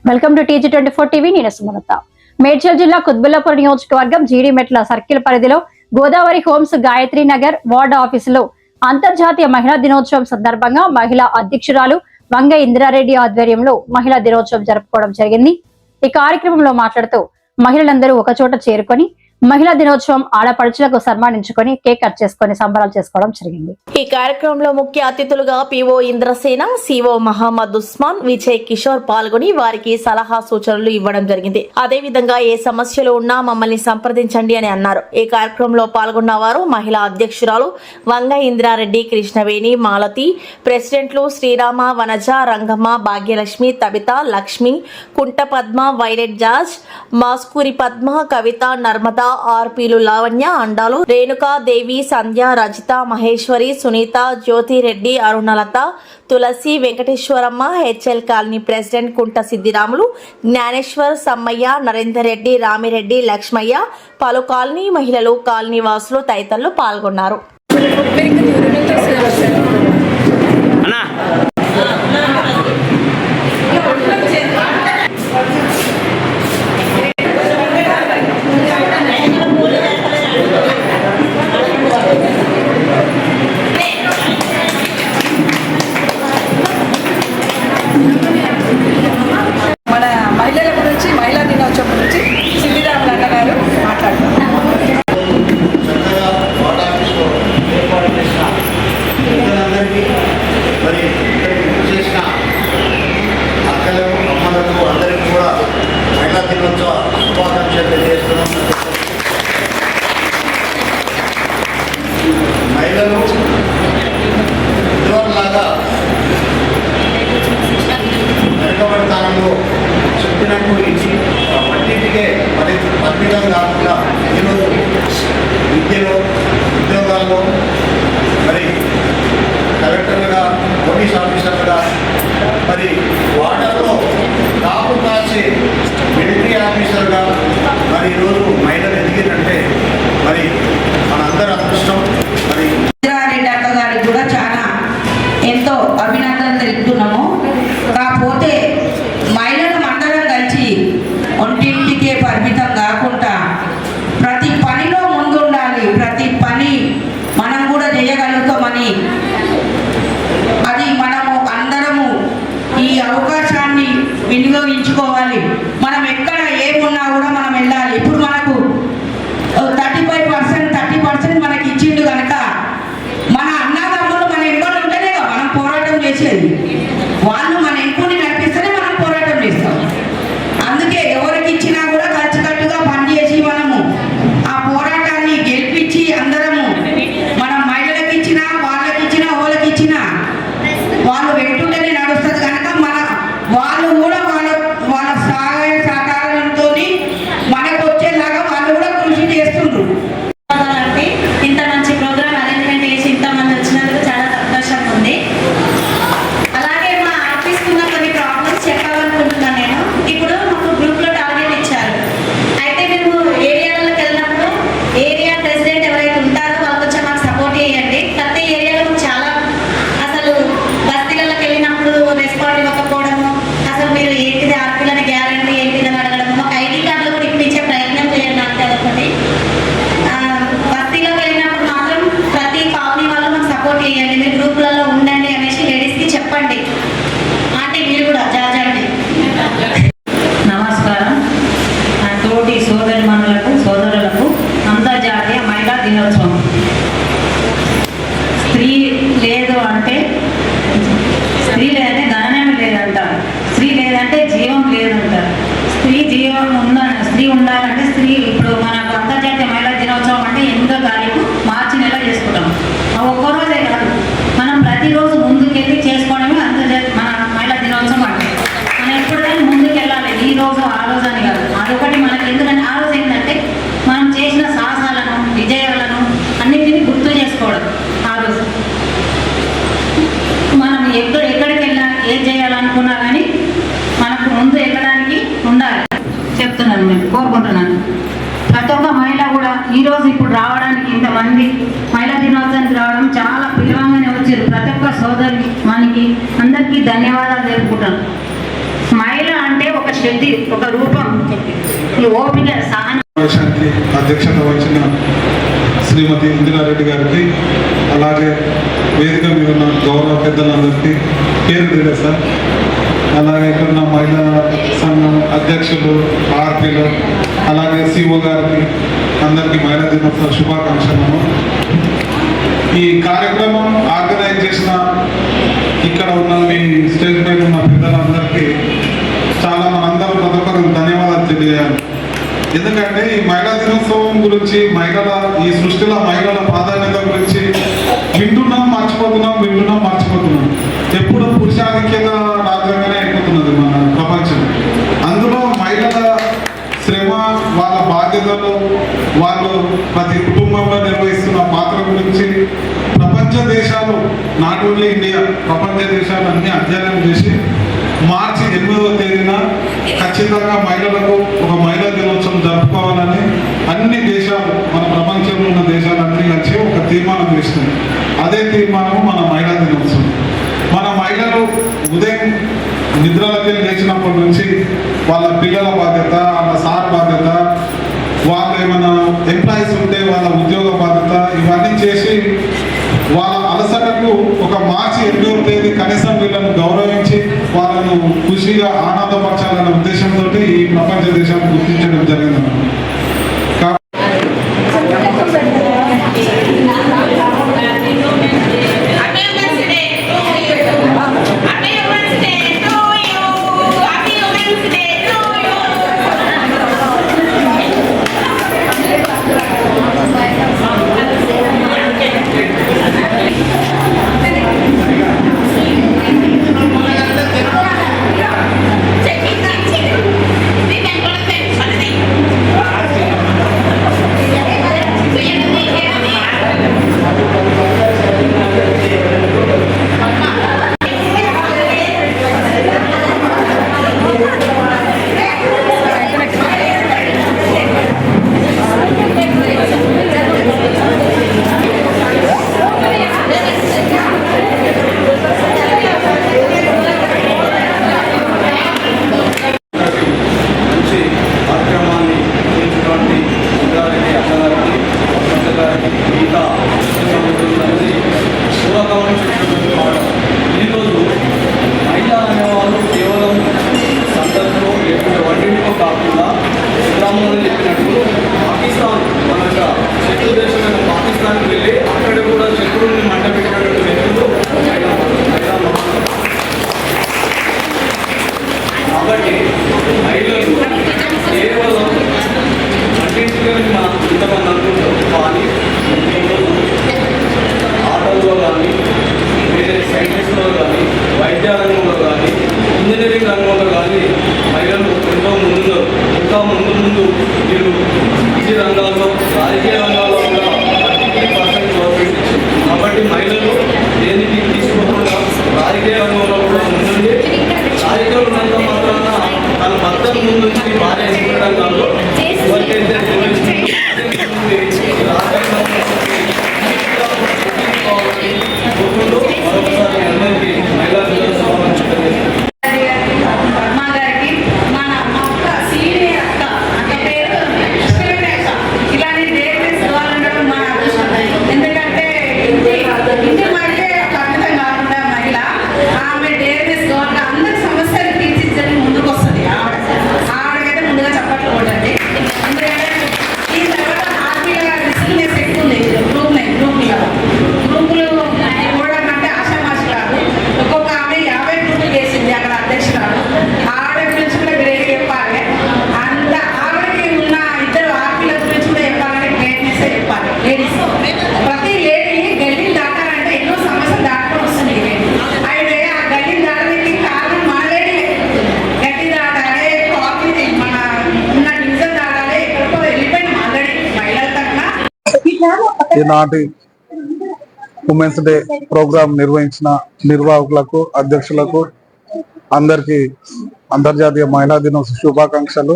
Welcome to TG24 TV. నేను సుమలత. మేడ్చల్ జిల్లా కుత్బుల్లాపూర్ నియోజకవర్గం జీడిమెట్ల సర్కిల్ పరిధిలో గోదావరి హోమ్స్ గాయత్రి నగర్ వార్డు ఆఫీసులో అంతర్జాతీయ మహిళా దినోత్సవం సందర్భంగా మహిళా అధ్యక్షురాలు వంగ ఇంద్రారెడ్డి ఆధ్వర్యంలో మహిళా దినోత్సవం జరుపుకోవడం జరిగింది. ఈ కార్యక్రమంలో మాట్లాడుతూ మహిళలందరూ ఒక చోట చేరుకొని మహిళా దినోత్సవం ఆడపడుచులకు సన్మానించుకొని కేక్ కట్ చేసుకుని సంబరాలు చేసుకోవడం జరిగింది. ఈ కార్యక్రమంలో ముఖ్య అతిథులుగా పిఓ ఇంద్రసేన, సిఓ మహమ్మద్ ఉస్మాన్, విజయ్ కిషోర్ పాల్గొని వారికి సలహా సూచనలు ఇవ్వడం జరిగింది. అదే విధంగా ఏ సమస్యలు ఉన్నా మమ్మల్ని సంప్రదించండి అని అన్నారు. ఈ కార్యక్రమంలో పాల్గొన్న వారు మహిళా అధ్యక్షురాలు వంగ ఇంద్రారెడ్డి, కృష్ణవేణి, మాలతి, ప్రెసిడెంట్లు శ్రీరామ, వనజ, రంగమ్మ, భాగ్యలక్ష్మి, తబిత, లక్ష్మి, కుంట పద్మ, వైలెట్ జార్జ్, మాస్కూరి పద్మ, కవిత, నర్మద, ఆర్పీలు లావణ్య, అండాలు, రేణుకా దేవి, సంధ్య, రజిత, మహేశ్వరి, సునీత, జ్యోతిరెడ్డి, అరుణలత, తులసి, వెంకటేశ్వరమ్మ, హెచ్ఎల్ కాలనీ ప్రెసిడెంట్ కుంట సిద్దిరాములు, జ్ఞానేశ్వర్, సమ్మయ్య, నరేందర్ రెడ్డి, రామిరెడ్డి, లక్ష్మయ్య, పలు కాలనీ మహిళలు, కాలనీ వాసులు తదితరులు పాల్గొన్నారు. మన మహిళల గురించి, మహిళా దినోత్సవం గురించి సిద్దిరాములు అన్న గారు మాట్లాడుతున్నారు. మరి ఇక్కడికి చేసిన అక్కలకు, అమ్మలకు అందరికీ కూడా మహిళా దినోత్సవ శుభాకాంక్షలు తెలియజేస్తున్నాం. మహిళలు ఇదివరలాగా వెనుకబడి స్థానంలో చెప్పినట్టు ఇచ్చి అన్నింటికే పరిమితం కాకుండా ఈరోజు విద్యలో, ఉద్యోగాల్లో, మరి కలెక్టర్లుగా, పోలీస్ ఆఫీసర్లుగా, మరి వార్డర్లో కాపు కాసే మిలిటరీ ఆఫీసర్గా మరి ఈరోజు మహిళలు ఎదిగినంటే మరి మనందరి అదృష్టం. మరి ఇంద్రారెడ్డి అక్క గారికి కూడా చాలా ఎంతో అభినందనలు తెలుపుతున్నాము. కాకపోతే మహిళలు మండలం కలిసి ఒంటింటికే పరిమితం కాకుండా ప్రతి పనిలో ముందుండాలి. ప్రతి పని మనం కూడా చేయగలుగుతామని, అది మనము అందరము ఈ అవకాశాన్ని వినియోగించుకోవాలి. మనం ఎక్కడ ఏమున్నా కూడా మనం వెళ్ళాలి. ఇప్పుడు మనకు 30% మనకి ఇచ్చిండు కనుక మన అన్నదమ్ములు మన ఎంపలు ఉంటేనే మనం పోరాటం చేసేది. వాళ్ళు మన ఎంపుని నడిపిస్తేనే మనం పోరాటం చేస్తాం. అందుకే ఎవరికి ఇచ్చినా కూడా కలిసికట్టుగా పనిచేసి మనము ఆ పోరాటాన్ని గెలిపించి అందరము మనం మహిళలకు ఇచ్చినా, వాళ్ళకి ఇచ్చినా, వాళ్ళకి ఇచ్చినా వాళ్ళు వెంటుంటేనే నడుస్తుంది కనుక వాళ్ళు కూడా వాళ్ళ సహాయ సహకారంతో మనకు వచ్చేలాగా వాళ్ళు కూడా కృషి చేస్తుండ్రు. ఇంత మంచి ప్రోగ్రామ్ అరేంజ్మెంట్ చేసి ఇంతమంది వచ్చినందుకు చాలా సంతోషంగా ఉంది. అలాగే మా ఆఫీస్కి ఉన్న కొన్ని ప్రాబ్లమ్స్ చెప్పాలనుకుంటున్నాను నేను. ఇప్పుడు మాకు గ్రూప్లో టార్గెట్ ఇచ్చారు. అయితే మేము ఏరియాలకు వెళ్ళినప్పుడు ఏరియా ప్రెసిడెంట్ ఎవరైతే ఉంటారో వాళ్ళు కొంచెం మాకు సపోర్ట్ చేయండి. ప్రతి ఏరియాలో చాలా అసలు బస్తీలకు వెళ్ళినప్పుడు రెస్పాండ్ ఇవ్వకపోవడము, అసలు మీరు ఏంటిది ఆర్పీలని గ్యారంటీ ఏంటిదని అడగడము, మాకు ఐడి కార్డులు కూడా ఇప్పించే ప్రయత్నం చేయండి. నాకు అదొకటి. బస్తీలోకి వెళ్ళినప్పుడు మాత్రం ప్రతి కాలనీ వాళ్ళు మాకు సపోర్ట్ చేయండి, మీరు గ్రూపులలో ఉండండి అనేసి లేడీస్కి చెప్పండి. అంటే మీరు కూడా జాజండి. నమస్కారం. నా తోటి సోదరిమణులకు, సోదరులకు అంతర్జాతీయ మహిళా దినోత్సవం. స్త్రీ లేదు అంటే గణనం లేదంటారు. స్త్రీ లేదంటే జీవం లేదంటారు. స్త్రీ ఉండాలంటే ఇప్పుడు మనకు అంతర్జాతీయ మహిళా దినోత్సవం అంటే 8వ తారీఖు మార్చి నెల చేసుకుంటాం. ఒక్కరోజే కాదు, మనం ప్రతిరోజు ముందుకెళ్ళి చేసుకోవడమే మన మహిళా దినోత్సవం అంటే. మనం ఎప్పుడైనా ముందుకెళ్ళాలి, ఈ రోజు ఆ రోజు అని కాదు. అదొకటి మనకి. ఎందుకంటే ఆ రోజు ఏంటంటే మనం చేసిన సాహసాలను, విజయాలను అన్నింటినీ గుర్తు చేసుకోవడం. ఆ రోజు మనం ఎక్కడికి వెళ్ళా, ఏం చేయాలనుకున్నా కానీ మనకు ముందు ఎక్కడానికి ఉండాలి చెప్తున్నాను, నేను కోరుకుంటున్నాను. ప్రతి ఒక్క మహిళ కూడా ఈరోజు ఇప్పుడు రావడానికి, ఇంతమంది మహిళా దినోత్సవానికి రావడం చాలా పిలవంగానే వచ్చారు. ప్రతి ఒక్క సోదరి మనకి అందరికీ ధన్యవాదాలు తెలుపుకుంటాను. మహిళ అంటే ఒక శక్తి, ఒక రూపం, ఈ ఓపిక, సహనం. సమావేశానికి అధ్యక్షత వహించిన శ్రీమతి ఇందిరారెడ్డి గారికి, అలాగే వేదిక మీద ఉన్న గౌరవ పెద్దలందరికీ పేరు తెలియదు సార్. అలాగే ఇక్కడ ఉన్న మహిళా సంఘం అధ్యక్షులు, ఆర్పీలు, అలాగే సిఓ గారికి అందరికీ మహిళా దినోత్సవ శుభాకాంక్షలను. ఈ కార్యక్రమం ఆర్గనైజ్ చేసిన ఇక్కడ ఉన్న మీ స్టేజ్ పైన ఉన్న పెద్దలందరికీ చాలా మనందరం ప్రతి ఒక్కరికి ధన్యవాదాలు తెలియాలి. ఎందుకంటే ఈ మహిళా దినోత్సవం గురించి, ఈ సృష్టిలో మహిళల ప్రాధాన్యత గురించి వింటున్నాం మర్చిపోతున్నాం. ఎప్పుడు పురుషాధిక్యత రాజ్యంగానే అయిపోతున్నది మన ప్రపంచం. అందులో మహిళల శ్రమ, వాళ్ళ బాధ్యతలు, వాళ్ళు ప్రతి కుటుంబంలో నిర్వహిస్తున్న పాత్ర గురించి ప్రపంచ దేశాలు, నాట్ ఓన్లీ ఇండియా, ప్రపంచ దేశాలు అన్ని అధ్యయనం చేసి మార్చి 8వ తేదీన ఖచ్చితంగా మహిళలకు ఒక మహిళా దినోత్సవం జరుపుకోవాలని అన్ని దేశాలు, మన ప్రపంచంలో ఉన్న దేశాలన్నీ కలిసి ఒక తీర్మానం చేసినాయి. అదే తీర్మానం మన మహిళా దినోత్సవం. మన మహిళలు ఉదయం నిద్రలకి లేచినప్పటి నుంచి వాళ్ళ పిల్లల బాధ్యత, వాళ్ళ సార్ బాధ్యత, వాళ్ళు ఏమైనా ఎంప్లాయీస్ ఉంటే వాళ్ళ ఉద్యోగ బాధ్యత, ఇవన్నీ చేసి వాళ్ళ అలసటకు ఒక మార్చి 8వ తేదీ కనీసం వీళ్ళను గౌరవించి వాళ్ళను ఖుషిగా ఆనందపరచాలనే ఉద్దేశంతో ఈ ప్రపంచ దేశాన్ని గుర్తించడం జరిగింది. ఈరోజు మహిళా అనేవాళ్ళు కేవలం సందర్భంలో లేకుంటే వంటింటిలో కాకుండా గ్రామంలో చెప్పినట్టు పాకిస్తాన్ మన శత్రు దేశమైన పాకిస్తాన్కి వెళ్ళి అక్కడ కూడా శత్రువుని మంట పెట్టినటువంటి వ్యక్తులు కాబట్టి మహిళలు కేవలం వంటింటిలో మనం ఇంతమంది అనుకుంటాం, కానీ ఆటల్లో కానీ, వేరే సైంటిస్టులో కానీ, వైద్య రంగంలో కానీ, ఇంజనీరింగ్ రంగంలో కానీ మహిళలు ఎంతో ముందున్నారు. ఇంకా ముందు మీరు ఈ రంగాల్లో, రాజకీయ రంగాల్లో కూడా 30% గవర్నమెంట్ ఇచ్చింది. కాబట్టి మహిళలు దేనికి తీసుకోకుండా రాజకీయ రంగంలో కూడా ముందుండి, రాజకీయాలు ఉన్నంత మాత్రాన తన భర్తను ముందుంచి భార్య ఎన్నుకోవడం కాదు, ఎవరికైతే మరొకసారి అందరికీ మహిళా దినోత్సవం పద్మ గారికి, మా అక్క సీనియర్ అక్క పేరు లక్ష్మీరేఖ. ఇలాంటి డేస్ కావాలంటే మన అదృష్టం. ఎందుకంటే ఇంటి మహిళే పరిమితం కాకుండా మహిళ, ఆమె డేస్ కావాలి అందరి సమస్యలు తీర్చిచ్చని ముందుకు వస్తుంది. ఆవిడకైతే ముందుగా చప్పట్లు కొట్టండి. ఎందుకంటే ఈ తర్వాత ఆర్మీలో రిస్క్నెస్ ఎక్కువ ఉంది. గ్రూపులు కూడా అంటే ఆశామాషి కాదు. ఒక్కొక్క ఆమె 50 గ్రూపులు చేసింది అక్కడ అధ్యక్షురాలు. ఆవిడ గురించి కూడా గ్రేట్ చెప్పాలి. అంత ఆవిడకి ఉన్న ఇద్దరు ఆర్మీల గురించి కూడా చెప్పాలంటే గ్రేట్నెస్ చెప్పాలి. లేడీస్ ప్రతి లేడీ గల్లీని దాటాలంటే ఎన్నో సమస్యలు దాటుకొని వస్తుంది. అయితే ఆ గల్లీని దాటడానికి కారణం మన లేడీ. గట్టి దాటాలి, కాఫీ మన ఉన్న డివిజన్ దాటాలి, ఎక్కడికో వెళ్ళిపోయిన ఆల్రెడీ మహిళల తరఫున. ఈనాటి ఉమెన్స్ డే ప్రోగ్రాం నిర్వహించిన నిర్వాహకులకు, అధ్యక్షులకు అందరికీ అంతర్జాతీయ మహిళా దినోత్సవ శుభాకాంక్షలు.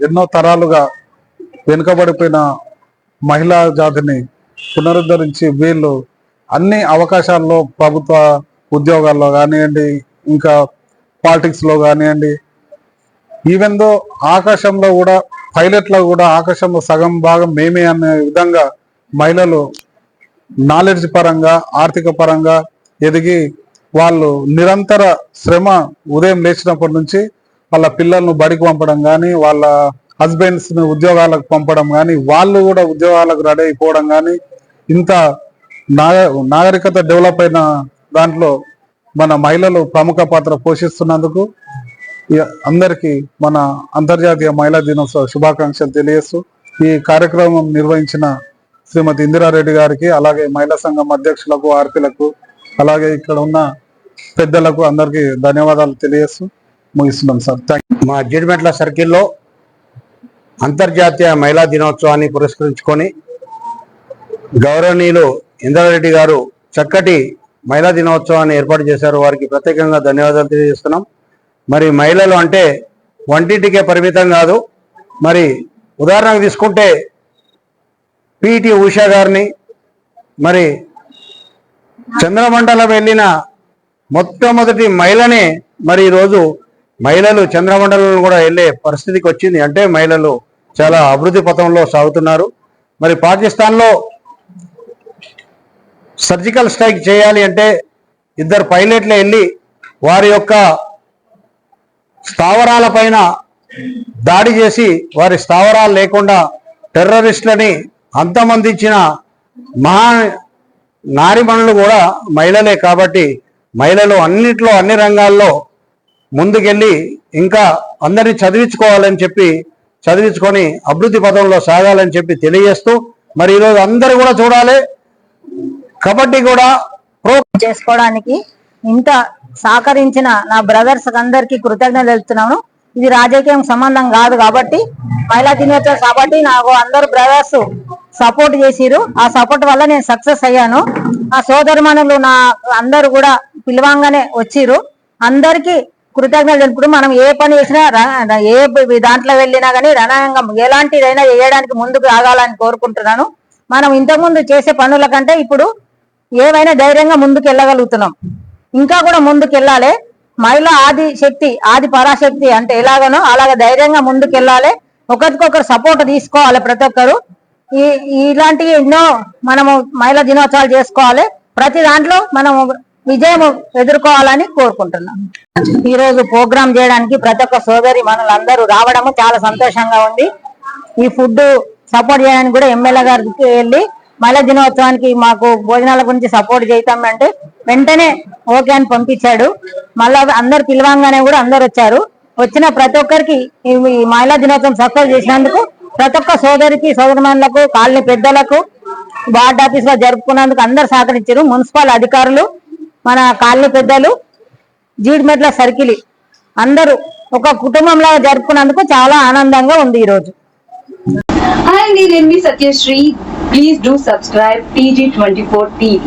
ఎన్నో తరాలుగా వెనుకబడిపోయిన మహిళా జాతిని పునరుద్ధరించి వీళ్ళు అన్ని అవకాశాల్లో, ప్రభుత్వ ఉద్యోగాల్లో కానివ్వండి, ఇంకా పాలిటిక్స్లో కానివ్వండి, ఈవెన్ దో ఆకాశంలో కూడా పైలట్లో కూడా ఆకాశంలో సగం భాగం మేమే అనే విధంగా మహిళలు నాలెడ్జ్ పరంగా ఆర్థిక పరంగా ఎదిగి వాళ్ళు నిరంతర శ్రమ ఉదయం లేచినప్పటి నుంచి వాళ్ళ పిల్లలను బడికి పంపడం కానీ, వాళ్ళ హస్బెండ్స్ని ఉద్యోగాలకు పంపడం కానీ, వాళ్ళు కూడా ఉద్యోగాలకు రెడీ అయిపోవడం కానీ, ఇంత నాగరికత డెవలప్ అయిన దాంట్లో మన మహిళలు ప్రముఖ పాత్ర పోషిస్తున్నందుకు అందరికీ మన అంతర్జాతీయ మహిళా దినోత్సవ శుభాకాంక్షలు తెలియజేస్తూ ఈ కార్యక్రమం నిర్వహించిన శ్రీమతి ఇందిరారెడ్డి గారికి, అలాగే మహిళా సంఘం అధ్యక్షులకు, ఆర్పీలకు, అలాగే ఇక్కడ ఉన్న పెద్దలకు అందరికీ ధన్యవాదాలు తెలియజేస్తూ ముగిస్తున్నాం సార్. మా జీడిమెట్ల సర్కిల్లో అంతర్జాతీయ మహిళా దినోత్సవాన్ని పురస్కరించుకొని గౌరవనీయులు ఇంద్రారెడ్డి గారు చక్కటి మహిళా దినోత్సవాన్ని ఏర్పాటు చేశారు. వారికి ప్రత్యేకంగా ధన్యవాదాలు తెలియజేస్తున్నాం. మరి మహిళలు అంటే వంటింటికే పరిమితం కాదు. మరి ఉదాహరణకు తీసుకుంటే పిటి ఉషా గారిని, మరి చంద్రమండలం వెళ్ళిన మొట్టమొదటి మహిళనే మరి ఈరోజు మహిళలు చంద్రమండలం కూడా వెళ్ళే పరిస్థితికి వచ్చింది. అంటే మహిళలు చాలా అభివృద్ధి పథంలో సాగుతున్నారు. మరి పాకిస్తాన్లో సర్జికల్ స్ట్రైక్ చేయాలి అంటే 2 పైలట్లు వెళ్ళి వారి యొక్క స్థావరాల పైన దాడి చేసి వారి స్థావరాలు లేకుండా టెర్రరిస్టులని అంతమందించిన మహా నారిమణులు కూడా మహిళలే. కాబట్టి మహిళలు అన్నిట్లో అన్ని రంగాల్లో ముందుకెళ్ళి ఇంకా అందరినీ చదివించుకొని అభివృద్ధి పథంలో సాగాలని చెప్పి తెలియజేస్తూ, మరి ఈరోజు అందరూ కూడా చూడాలి కబడ్డీ కూడా చేసుకోవడానికి ఇంత సహకరించిన నా బ్రదర్స్ అందరికీ కృతజ్ఞతలు తెలుపుతున్నాను. ఇది రాజకీయం సంబంధం కాదు కాబట్టి, మహిళా దినోత్సవం కాబట్టి నాకు అందరు బ్రదర్స్ సపోర్ట్ చేసిరు. ఆ సపోర్ట్ వల్ల నేను సక్సెస్ అయ్యాను. ఆ సోదరుమణులు నా అందరు కూడా పిలవంగానే వచ్చిరు. అందరికీ కృతజ్ఞతలు తెలుపుతూ మనం ఏ పని చేసినా ఏ దాంట్లో వెళ్ళినా కానీ రణరంగం ఎలాంటిదైనా చేయడానికి ముందుకు రాగాలని కోరుకుంటున్నాను. మనం ఇంతకుముందు చేసే పనుల కంటే ఇప్పుడు ఏవైనా ధైర్యంగా ముందుకు వెళ్ళగలుగుతున్నాం. ఇంకా కూడా ముందుకు వెళ్ళాలి. మహిళ ఆది శక్తి, ఆది పరాశక్తి అంటే ఎలాగనో అలాగ ధైర్యంగా ముందుకు వెళ్ళాలి. ఒకరికొకరు సపోర్ట్ తీసుకోవాలి. ప్రతి ఒక్కరు ఇలాంటివి ఎన్నో మనము మహిళా దినోత్సవాలు చేసుకోవాలి. ప్రతి దాంట్లో మనము విజయం ఎదుర్కోవాలని కోరుకుంటున్నాం. ఈ రోజు ప్రోగ్రామ్ చేయడానికి ప్రతి ఒక్క సోదరి మనలందరూ రావడము చాలా సంతోషంగా ఉంది. ఈ ఫుడ్ సపోర్ట్ చేయడానికి కూడా ఎమ్మెల్యే గారికి వెళ్ళి మహిళా దినోత్సవానికి మాకు భోజనాల గురించి సపోర్ట్ చేద్దాం అంటే వెంటనే ఓకే అని పంపించాడు. మళ్ళా అందరు పిలవంగానే కూడా అందరు వచ్చారు. వచ్చిన ప్రతి ఒక్కరికి ఈ మహిళా దినోత్సవం సక్సెస్ చేసినందుకు ప్రతి ఒక్క సోదరికి, సోదరిమణులకు, కాలనీ పెద్దలకు, వార్డ్ ఆఫీస్ లో జరుపుకున్నందుకు అందరు సహకరించారు. మున్సిపల్ అధికారులు, మన కాలనీ పెద్దలు, జీడిమెట్ల సర్కిల్ అందరూ ఒక కుటుంబంలో జరుపుకున్నందుకు చాలా ఆనందంగా ఉంది ఈ రోజు. Hi, నేను మీ Satyasri. Please do subscribe TG24 TV.